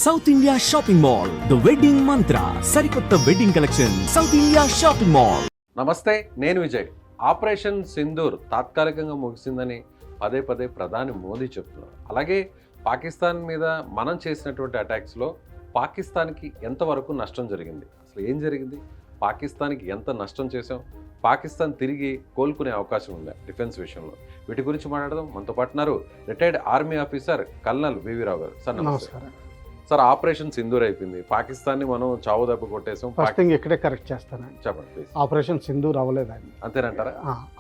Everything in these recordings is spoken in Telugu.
South India shopping mall the wedding మంత్ర సరికొత్త wedding collection south India shopping mall. నమస్తే, నేను విజయ్. ఆపరేషన్ సింధూర్ తాత్కాలికంగా ముగిసిందని పదే పదే ప్రధాని మోదీ చెప్తున్నారు. అలాగే పాకిస్తాన్ మీద మనం చేసినటువంటి అటాక్స్లో పాకిస్తాన్కి ఎంతవరకు నష్టం జరిగింది, అసలు ఏం జరిగింది, పాకిస్తాన్కి ఎంత నష్టం చేసాం, పాకిస్తాన్ తిరిగి కోలుకునే అవకాశం ఉందా డిఫెన్స్ విషయంలో, వీటి గురించి మాట్లాడదాం. మనతో పాటున్నారు రిటైర్డ్ ఆర్మీ ఆఫీసర్ కల్నల్ వివి రావు గారు. సార్ నమస్కారం. సార్, ఆపరేషన్ సింధూర్ అయిపోయింది, పాకిస్తాన్ని మనం చావు దెబ్బ కొట్టేసాం. ఫస్ట్ థింగ్ ఇక్కడే కరెక్ట్ చేస్తానండి, చెప్పండి ప్లీజ్. ఆపరేషన్ సింధూర్ అవ్వలేదండి, అంతేనంటారా?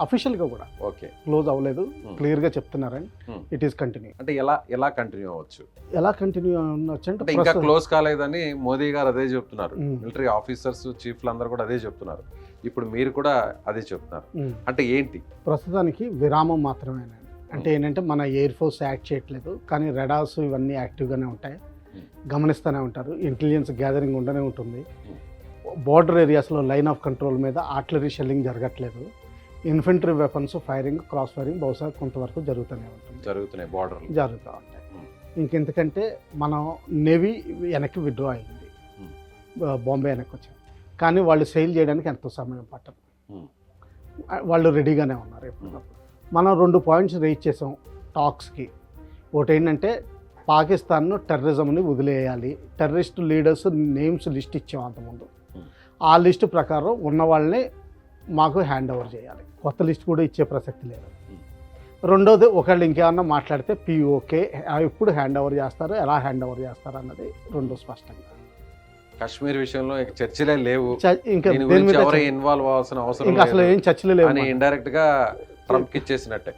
అఫీషియల్ గా కూడా ఓకే, క్లోజ్ అవ్వలేదు, క్లియర్ గా చెప్తున్నారండి. It is continue. అంటే ఎలా కంటిన్యూ అవ్వచ్చు, ఎలా కంటిన్యూ అవ్వచ్చు అంటే ఇంకా క్లోజ్ కాలేదని మోదీ గారు అదే చెప్తున్నారు, మిలిటరీ ఆఫీసర్స్ చీఫ్లు అందరూ కూడా అదే చెప్తున్నారు, ఇప్పుడు మీరు కూడా అదే చెప్తున్నారు. అంటే ఏంటి ప్రస్తుతానికి విరామం మాత్రమేనండి. అంటే ఏంటంటే మన ఎయిర్ ఫోర్స్ యాక్ట్ చేయట్లేదు, కానీ రెడార్స్ ఇవన్నీ యాక్టివ్గానే ఉంటాయి, గమనిస్తూనే ఉంటారు, ఇంటెలిజెన్స్ గ్యాదరింగ్ ఉండనే ఉంటుంది. బార్డర్ ఏరియాస్లో లైన్ ఆఫ్ కంట్రోల్ మీద ఆర్టిలరీ షెల్లింగ్ జరగట్లేదు, infantry weapons firing, cross firing బహుశా కొంతవరకు జరుగుతూ ఉంటాయి. ఇంకెందుకంటే మనం నేవీ వెనక్కి విత్డ్రా అయింది, బాంబే వెనక్కి వచ్చాం, కానీ వాళ్ళు సెయిల్ చేయడానికి ఎంతో సమయం పట్టదు, వాళ్ళు రెడీగానే ఉన్నారు ఎప్పటికప్పుడు. మనం 2 పాయింట్స్ రైజ్ చేసాం టాక్స్కి. ఒకటి ఏంటంటే పాకిస్తాన్ను టెర్రరిజంని వదిలేయాలి, టెర్రరిస్ట్ లీడర్స్ నేమ్స్ లిస్ట్ ఇచ్చాం అంతకుముందు, ఆ లిస్టు ప్రకారం ఉన్న వాళ్ళని మాకు హ్యాండ్ ఓవర్ చేయాలి, కొత్త లిస్ట్ కూడా ఇచ్చే ప్రసక్తి లేదు. రెండోది, ఒకళ్ళు ఇంకేమన్నా మాట్లాడితే పిఓకే ఎప్పుడు హ్యాండ్ ఓవర్ చేస్తారు, ఎలా హ్యాండ్ ఓవర్ చేస్తారు అన్నది రెండు స్పష్టంగా. కాశ్మీర్ విషయంలో చర్చలే లేవు, ఇంకా ఇన్వాల్వ్ అవ్వాల్సిన అవసరం అసలు ఏం చర్చలు లేవు, ఇండైరెక్ట్ గా ట్రంప్కి ఇచ్చేసినట్టే,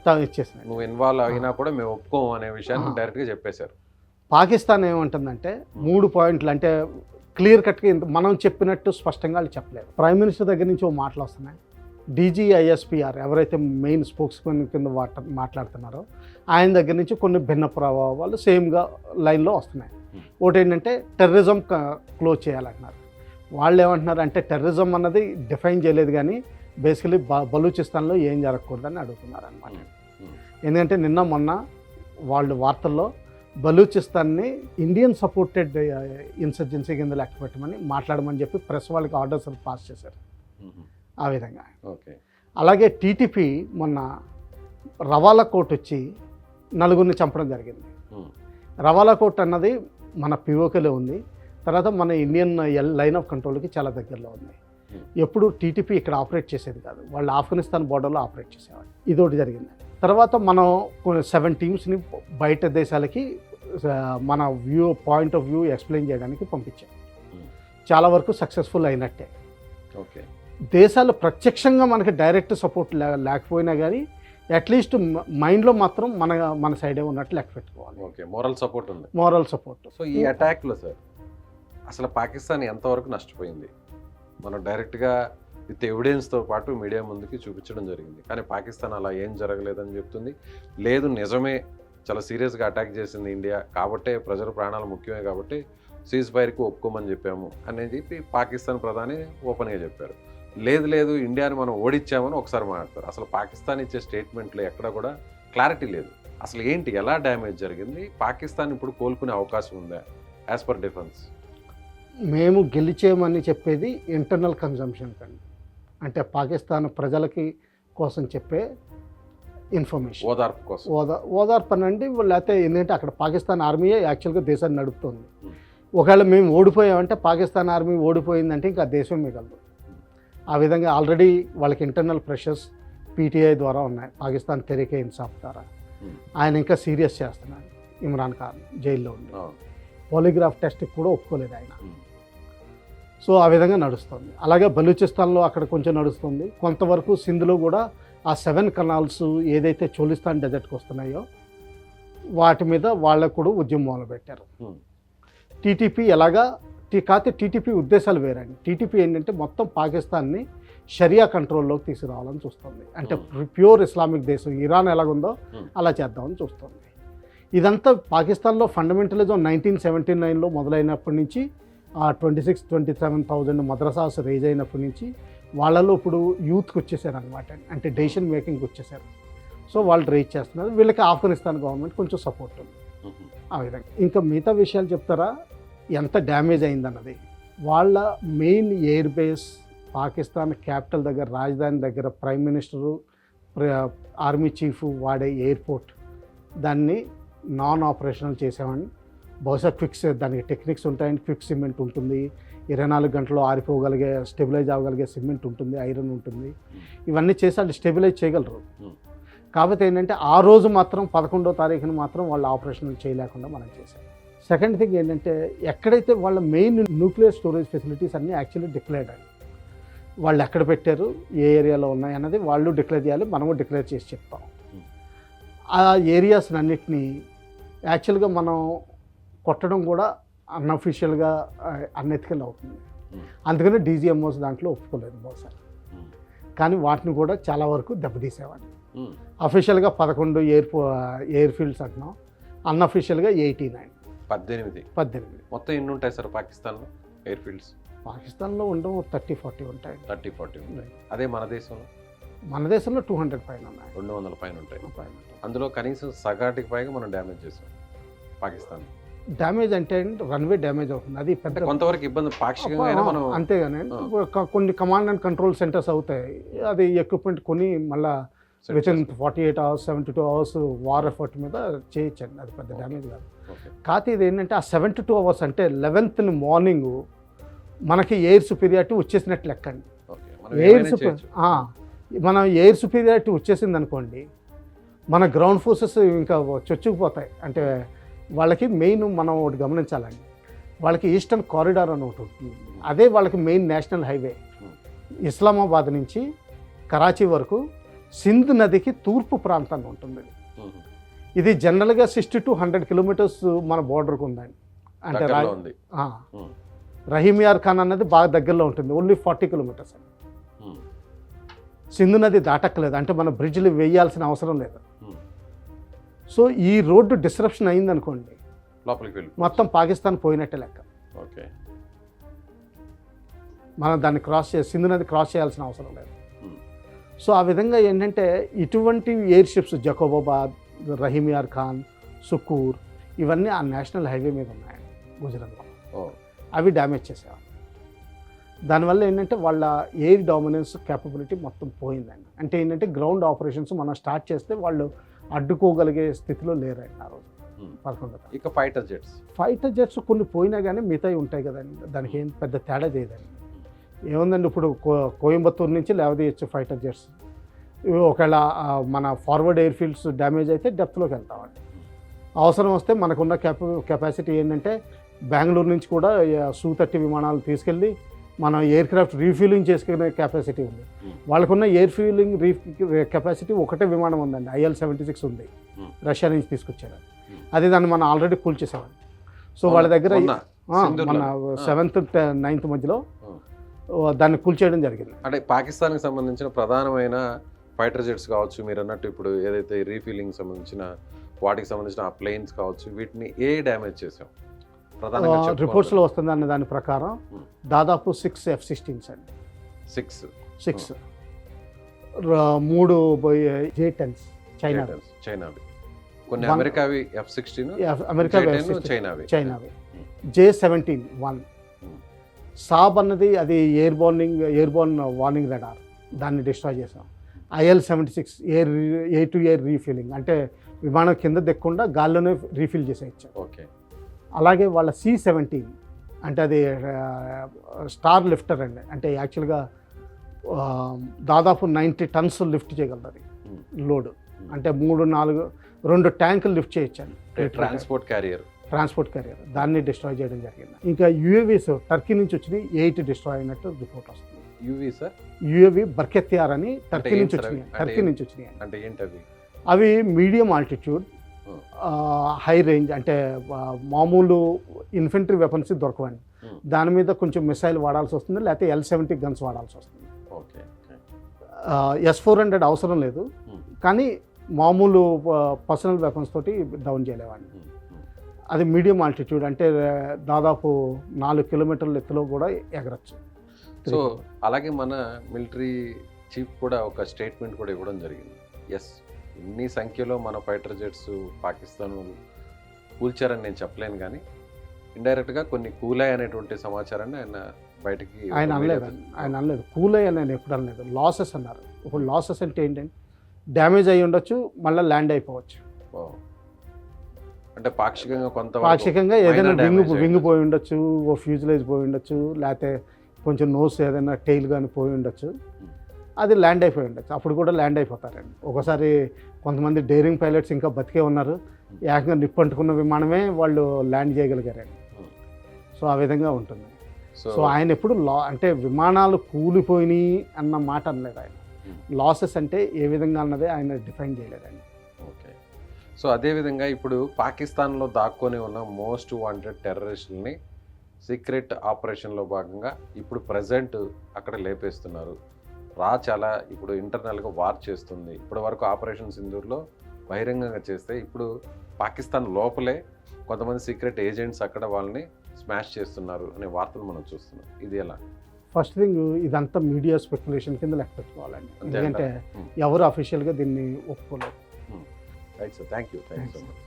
నువ్వు ఇన్వాల్వ్ అయినా కూడా మేము ఒప్పుకోము అనే విషయాన్ని డైరెక్ట్ గా చెప్పేశారు. పాకిస్తాన్ ఏమంటుందంటే 3 పాయింట్లు, అంటే క్లియర్ కట్గా మనం చెప్పినట్టు స్పష్టంగా వాళ్ళు చెప్పలేదు. ప్రైమ్ మినిస్టర్ దగ్గర నుంచి ఓ మాటలు వస్తున్నాయి, DGISPR ఎవరైతే మెయిన్ స్పోక్స్మెన్ కింద మాట్లాడుతున్నారో ఆయన దగ్గర నుంచి కొన్ని భిన్న ప్రభావాలు సేమ్గా లైన్లో వస్తున్నాయి. ఒకటి ఏంటంటే టెర్రరిజం క్లోజ్ చేయాలంటున్నారు. వాళ్ళు ఏమంటున్నారు అంటే టెర్రరిజం అన్నది డిఫైన్ చేయలేదు, కానీ బేసికలీ బలూచిస్తాన్లో ఏం జరగకూడదని అడుగుతున్నారు అనమాట. ఎందుకంటే నిన్న మొన్న వాళ్ళు వార్తల్లో బలూచిస్తాన్ని ఇండియన్ సపోర్టెడ్ ఇన్సర్జెన్సీ కింద లెక్క పెట్టమని మాట్లాడమని చెప్పి ప్రెస్ వాళ్ళకి ఆర్డర్స్ పాస్ చేశారు. ఆ విధంగా అలాగే టీటీపీ మొన్న రవాలా కోర్టు వచ్చి 4 చంపడం జరిగింది. రవాలా కోర్టు అన్నది మన పిఓకేలో ఉంది, తర్వాత మన ఇండియన్ లైన్ ఆఫ్ కంట్రోల్కి చాలా దగ్గరలో ఉంది. ఎప్పుడు టీటీపీ ఇక్కడ ఆపరేట్ చేసేది కాదు, వాళ్ళు ఆఫ్ఘనిస్తాన్ బోర్డర్లో ఆపరేట్ చేసేవాళ్ళు. ఇదొకటి జరిగింది. తర్వాత మనం 7 టీమ్స్ని బయట దేశాలకి మన పాయింట్ ఆఫ్ వ్యూ ఎక్స్ప్లెయిన్ చేయడానికి పంపించాం. చాలా వరకు సక్సెస్ఫుల్ అయినట్టే. ఓకే, దేశాలు ప్రత్యక్షంగా మనకి డైరెక్ట్ సపోర్ట్ లేకపోయినా కానీ అట్లీస్ట్ మైండ్లో మాత్రం మన సైడే ఉన్నట్టు లెక్క పెట్టుకోవాలి. ఓకే, మోరల్ సపోర్ట్ ఉంది, మోరల్ సపోర్ట్. సో ఈ అటాక్లో సార్ అసలు పాకిస్తాన్ ఎంతవరకు నష్టపోయింది, మనం డైరెక్ట్గా విత్ ఎవిడెన్స్తో పాటు మీడియా ముందుకి చూపించడం జరిగింది, కానీ పాకిస్తాన్ అలా ఏం జరగలేదని చెప్తుంది. లేదు, నిజమే, చాలా సీరియస్గా అటాక్ చేసింది ఇండియా, కాబట్టే ప్రజల ప్రాణాలు ముఖ్యమే కాబట్టి సీజ్ ఫైర్కి ఒప్పుకోమని చెప్పాము అని చెప్పి పాకిస్తాన్ ప్రధాని ఓపెన్గా చెప్పారు. లేదు ఇండియాని మనం ఓడించామని ఒకసారి మాట్లాడతారు. అసలు పాకిస్తాన్ ఇచ్చే స్టేట్మెంట్లో ఎక్కడ కూడా క్లారిటీ లేదు. అసలు ఏంటి, ఎలా డ్యామేజ్ జరిగింది, పాకిస్తాన్ ఇప్పుడు కోలుకునే అవకాశం ఉందా యాజ్ పర్ డిఫెన్స్? మేము గెలిచేమని చెప్పేది ఇంటర్నల్ కన్జంప్షన్ కండి, అంటే పాకిస్తాన్ ప్రజలకి కోసం చెప్పే ఇన్ఫర్మేషన్, ఓదార్పు కోసం. ఓదార్పు అనండి, లేకపోతే ఎందుకంటే అక్కడ పాకిస్తాన్ ఆర్మీయే యాక్చువల్గా దేశాన్ని నడుపుతుంది. ఒకవేళ మేము ఓడిపోయామంటే, పాకిస్తాన్ ఆర్మీ ఓడిపోయిందంటే ఇంకా దేశం మిగలదు. ఆ విధంగా ఆల్రెడీ వాళ్ళకి ఇంటర్నల్ ప్రెషర్స్ PTI ద్వారా ఉన్నాయి, పాకిస్తాన్ తెహ్రీకే ఇన్సాఫ్ ద్వారా. ఆయన ఇంకా సీరియస్ చేస్తున్నాడు, ఇమ్రాన్ ఖాన్ జైల్లో ఉంది, పాలిగ్రాఫ్ టెస్ట్కి కూడా ఒప్పుకోలేదు ఆయన. సో ఆ విధంగా నడుస్తుంది. అలాగే బలూచిస్తాన్లో అక్కడ కొంచెం నడుస్తుంది, కొంతవరకు సింధులో కూడా ఆ 7 కనాల్స్ ఏదైతే చోలిస్తాన్ డెజర్ట్కి వస్తున్నాయో వాటి మీద వాళ్ళకు కూడా ఉద్యమం మొదలుపెట్టారు. టీటీపీ ఎలాగా కాకపోతే టీటీపీ ఉద్దేశాలు వేరండి. టీటీపీ ఏంటంటే మొత్తం పాకిస్తాన్ని షరియా కంట్రోల్లోకి తీసుకురావాలని చూస్తుంది, అంటే ప్యూర్ ఇస్లామిక్ దేశం ఇరాన్ ఎలాగుందో అలా చేద్దామని చూస్తుంది. ఇదంతా పాకిస్తాన్లో ఫండమెంటలిజం 1979లో మొదలైనప్పటి నుంచి 26-27,000 మద్రసాస్ రేజ్ అయినప్పటి నుంచి వాళ్ళలో ఇప్పుడు యూత్కి వచ్చేసారు అనమాట, అంటే డెసిషన్ మేకింగ్కి వచ్చేసారు. సో వాళ్ళు రేజ్ చేస్తున్నారు, వీళ్ళకి ఆఫ్ఘనిస్తాన్ గవర్నమెంట్ కొంచెం సపోర్ట్ ఉంది. ఆ విధంగా ఇంకా మిగతా విషయాలు చెప్తారా? ఎంత డ్యామేజ్ అయిందన్నది. వాళ్ళ main air base Pakistan capital దగ్గర, రాజధాని దగ్గర ప్రైమ్ మినిస్టరు, ఆర్మీ చీఫ్ వాడే ఎయిర్పోర్ట్, దాన్ని నాన్ ఆపరేషనల్ చేసామని. బహుశా దానికి టెక్నిక్స్ ఉంటాయని, క్విక్ సిమెంట్ ఉంటుంది, 24 గంటల్లో ఆరిపోగలిగే, స్టెబిలైజ్ అవ్వగలిగే సిమెంట్ ఉంటుంది, ఐరన్ ఉంటుంది. ఇవన్నీ చేసి వాళ్ళు స్టెబిలైజ్ చేయగలరు. కాకపోతే ఏంటంటే ఆ రోజు మాత్రం 11వ తారీఖున మాత్రం వాళ్ళు ఆపరేషనల్ చేయలేకుండా మనం చేసాం. సెకండ్ థింగ్ ఏంటంటే ఎక్కడైతే వాళ్ళ మెయిన్ న్యూక్లియర్ స్టోరేజ్ ఫెసిలిటీస్ అన్నీ యాక్చువల్లీ డిక్లేర్డ్ అయ్యాయి. వాళ్ళు ఎక్కడ పెట్టారు, ఏ ఏరియాలో ఉన్నాయి అన్నది వాళ్ళు డిక్లేర్ చేయాలి, మనము డిక్లేర్ చేసి చెప్తాం. ఆ ఏరియాస్ అన్నిటినీ యాక్చువల్గా మనం కొట్టడం కూడా అన్అఫీషియల్గా అన్ఎథికల్ అవుతుంది. అందుకనే డీజీఎంఓస్ దాంట్లో ఒప్పుకోలేదు బహుశా. కానీ వాటిని కూడా చాలా వరకు దెబ్బతీసేవాడిని. అఫీషియల్గా 11 ఎయిర్ ఫీల్డ్స్ అంటున్నాం, అన్అఫీషియల్గా 18 మొత్తం ఎన్ని ఉంటాయి సార్ పాకిస్తాన్లో ఎయిర్ ఫీల్డ్స్? పాకిస్తాన్లో ఉండవు 30-40 ఉంటాయి. 30-40 ఉంటాయి. అదే మన దేశంలో 200 పైన ఉన్నాయి, 200 పైన ఉంటాయి. అందులో కనీసం సగాటికి పైగా మనం డ్యామేజ్ చేసాం పాకిస్తాన్. డ్యామేజ్ అంటే రన్వే డ్యామేజ్ అవుతుంది, అది పెద్ద కొంతవరకు ఇబ్బంది పాక్షికంగా మనం. అంతేగాని కొన్ని కమాండ్ అండ్ కంట్రోల్ సెంటర్స్ అవుతాయి, అది ఎక్విప్మెంట్ కొని మళ్ళీ within 48 hours 72 hours war effort మీద చేయొచ్చండి, అది పెద్ద డ్యామేజ్ కాదు. కాకపోతే ఇది ఏంటంటే ఆ 72 hours అంటే 11th మార్నింగ్ మనకి ఎయిర్ సుపీరియారిటీ వచ్చేసినట్టు లెక్కండి. మనం ఎయిర్ సుపీరియారిటీ వచ్చేసింది అనుకోండి, మన గ్రౌండ్ ఫోర్సెస్ ఇంకా చొచ్చుకుపోతాయి. అంటే వాళ్ళకి మెయిన్ మనం ఒకటి గమనించాలండి, వాళ్ళకి ఈస్టర్న్ కారిడార్ అని ఒకటి ఉంటుంది, అదే వాళ్ళకి మెయిన్ నేషనల్ హైవే. ఇస్లామాబాద్ నుంచి కరాచీ వరకు సింధ్ నదికి తూర్పు ప్రాంతంలో ఉంటుంది. ఇది జనరల్గా 60 to 100 kilometers మన బోర్డర్కి ఉందండి. అంటే రహీమ్ యార్ ఖాన్ అన్నది బాగా దగ్గరలో ఉంటుంది, ఓన్లీ 40 kilometers అండి. సింధు నది దాటక్కలేదు, అంటే మన బ్రిడ్జ్లు వేయాల్సిన అవసరం లేదు. సో ఈ రోడ్డు డిస్రప్షన్ అయిందనుకోండి, మొత్తం పాకిస్తాన్ పోయినట్టే లెక్క. మనం దాన్ని సింధు నది క్రాస్ చేయాల్సిన అవసరం లేదు. సో ఆ విధంగా ఏంటంటే ఇటువంటి ఎయిర్ షిప్స్ జకోబాబాద్, రహీమ్ యార్ ఖాన్, సుకూర్, ఇవన్నీ ఆ నేషనల్ హైవే మీద ఉన్నాయి గుజరాత్లో. అవి డ్యామేజ్ చేసేవాళ్ళు. దానివల్ల ఏంటంటే వాళ్ళ ఎయిర్ డామినెన్స్ క్యాపబిలిటీ మొత్తం పోయిందండి. అంటే ఏంటంటే గ్రౌండ్ ఆపరేషన్స్ మనం స్టార్ట్ చేస్తే వాళ్ళు అడ్డుకోగలిగే స్థితిలో లేరండి ఆ రోజు 11వ. ఇక ఫైటర్ జెట్స్ కొన్ని పోయినా కానీ మిగతాయి ఉంటాయి కదండి, దానికి ఏం పెద్ద తేడా చేయదండి. ఏముందండి, ఇప్పుడు కోయంబత్తూరు నుంచి లేవదీయచ్చు ఫైటర్ జెట్స్. ఒకవేళ మన ఫార్వర్డ్ ఎయిర్ ఫీల్డ్స్ డ్యామేజ్ అయితే డెప్త్లోకి వెళ్తామండి. అవసరం వస్తే మనకున్న కెపాసిటీ ఏంటంటే బెంగళూరు నుంచి కూడా Su-30 విమానాలు తీసుకెళ్ళి మనం ఎయిర్ క్రాఫ్ట్ రీఫ్యూలింగ్ చేసుకునే కెపాసిటీ ఉంది. వాళ్ళకున్న ఎయిర్ ఫ్యూలింగ్ కెపాసిటీ ఒకటే విమానం ఉందండి, IL-76 ఉంది, రష్యా నుంచి తీసుకొచ్చారు. అది దాన్ని మనం ఆల్రెడీ కూల్చేసామండి. సో వాళ్ళ దగ్గర మన 7th, 9th మధ్యలో దాన్ని కూల్చేయడం జరిగింది. అంటే పాకిస్తాన్కి సంబంధించిన ప్రధానమైన ఫైటర్ జెట్స్ కావచ్చు, మీరు అన్నట్టు ఇప్పుడు ఏదైతే రీఫీలింగ్ సంబంధించిన వాటికి సంబంధించిన ఆ ప్లేన్స్ కావచ్చు, వీటిని డ్యామేజ్ చేసాం ప్రధానంగా రిపోర్ట్స్లో వస్తుంది అన్న దాని ప్రకారం దాదాపు 6 F-16s అండి. 6 3 J-10s చైనావి, కొన్ని అమెరికావి F-16, చైనావి J-17 1. సాబ్ అన్నది అది ఎయిర్ బోర్న్ వార్నింగ్ రాడార్, దాన్ని డిస్ట్రాయ్ చేసాం. IL-76 air to air refilling, అంటే విమానం కింద దిక్కుండా గాల్లోనే రీఫిల్ చేసేయచ్చు. అలాగే వాళ్ళ C-17 అంటే అది స్టార్ లిఫ్టర్ అండి, అంటే యాక్చువల్గా దాదాపు 90 tons లిఫ్ట్ చేయగలదు అది లోడ్. అంటే 2 ట్యాంకులు లిఫ్ట్ చేయొచ్చండి, ట్రాన్స్పోర్ట్ క్యారియర్. దాన్ని డిస్ట్రాయ్ చేయడం జరిగింది. ఇంకా UAVs టర్కీ నుంచి వచ్చినాయి, 8 డిస్ట్రాయ్ అయినట్టు రిపోర్ట్ వస్తుంది. UAV బర్కెత్యార్ అని టర్కీ నుంచి వచ్చినాయి. అంటే ఏంటవి? అవి మీడియం ఆల్టిట్యూడ్, హై రేంజ్, అంటే మామూలు ఇన్ఫెంట్రీ వెపన్స్ దొరకవండి. దాని మీద కొంచెం మిసైల్ వాడాల్సి వస్తుంది, లేకపోతే L-70 గన్స్ వాడాల్సి వస్తుంది. S-400 అవసరం లేదు, కానీ మామూలు పర్సనల్ వెపన్స్ తోటి డౌన్ చేయలేవాడిని. అది మీడియం ఆల్టిట్యూడ్, అంటే దాదాపు 4 kilometers ఎత్తులో కూడా ఎగరచ్చు. సో అలాగే మన మిలిటరీ చీఫ్ కూడా ఒక స్టేట్మెంట్ కూడా ఇవ్వడం జరిగింది. ఇన్ని సంఖ్యలో మన ఫైటర్ జెట్స్ పాకిస్తాన్ కూల్చారని నేను చెప్పలేను, కానీ ఇండైరెక్ట్గా కొన్ని కూలాయ్ అనేటువంటి సమాచారాన్ని ఆయన బయటికి ఆయన అనలేదు కూల్ అయ్యి నేను ఎప్పుడు అనలేదు, లాసెస్ అన్నారు. ఇప్పుడు లాసెస్ అంటే ఏంటంటే డ్యామేజ్ అయ్యి ఉండొచ్చు, మళ్ళీ ల్యాండ్ అయిపోవచ్చు. ఓ. అంటే పాక్షికంగా పాక్షికంగా ఏదైనా వింగ్ పోయి ఉండొచ్చు, ఓ ఫ్యూజిలేజ్ పోయి ఉండొచ్చు, లేకపోతే కొంచెం నోస్ ఏదైనా టెయిల్ కానీ పోయి ఉండొచ్చు, అది ల్యాండ్ అయిపోయి ఉండొచ్చు. అప్పుడు కూడా ల్యాండ్ అయిపోతారండి. ఒకసారి కొంతమంది డేరింగ్ పైలట్స్ ఇంకా బతికే ఉన్నారు, ఏకంగా నిప్పంటుకున్న విమానమే వాళ్ళు ల్యాండ్ చేయగలిగారండి. సో ఆ విధంగా ఉంటుంది. సో ఆయన ఎప్పుడు అంటే విమానాలు కూలిపోయినాయి అన్న మాట అనలేదు ఆయన. లాసెస్ అంటే ఏ విధంగా అన్నదే ఆయన డిఫైన్ చేయలేదండి. ఓకే. సో అదేవిధంగా ఇప్పుడు పాకిస్తాన్లో దాక్కొని ఉన్న మోస్ట్ వాంటెడ్ టెర్రరిస్టులని సీక్రెట్ ఆపరేషన్లో భాగంగా ఇప్పుడు ప్రజెంట్ అక్కడ లేపేస్తున్నారు. చాలా ఇప్పుడు ఇంటర్నల్గా వార్ చేస్తుంది. ఇప్పటి వరకు ఆపరేషన్ సింధూర్లో బహిరంగంగా చేస్తే ఇప్పుడు పాకిస్తాన్ లోపలే కొంతమంది సీక్రెట్ ఏజెంట్స్ అక్కడ వాళ్ళని స్మాష్ చేస్తున్నారు అనే వార్తలు మనం చూస్తున్నాం. ఇది ఎలా? ఫస్ట్ థింగ్ ఇదంతా మీడియా స్పెక్యులేషన్ కింద లెక్క పెట్టుకోవాలండి, ఎందుకంటే ఎవరు అఫీషియల్గా దీన్ని ఒప్పుకోలేదు. Right sir, thank you so much.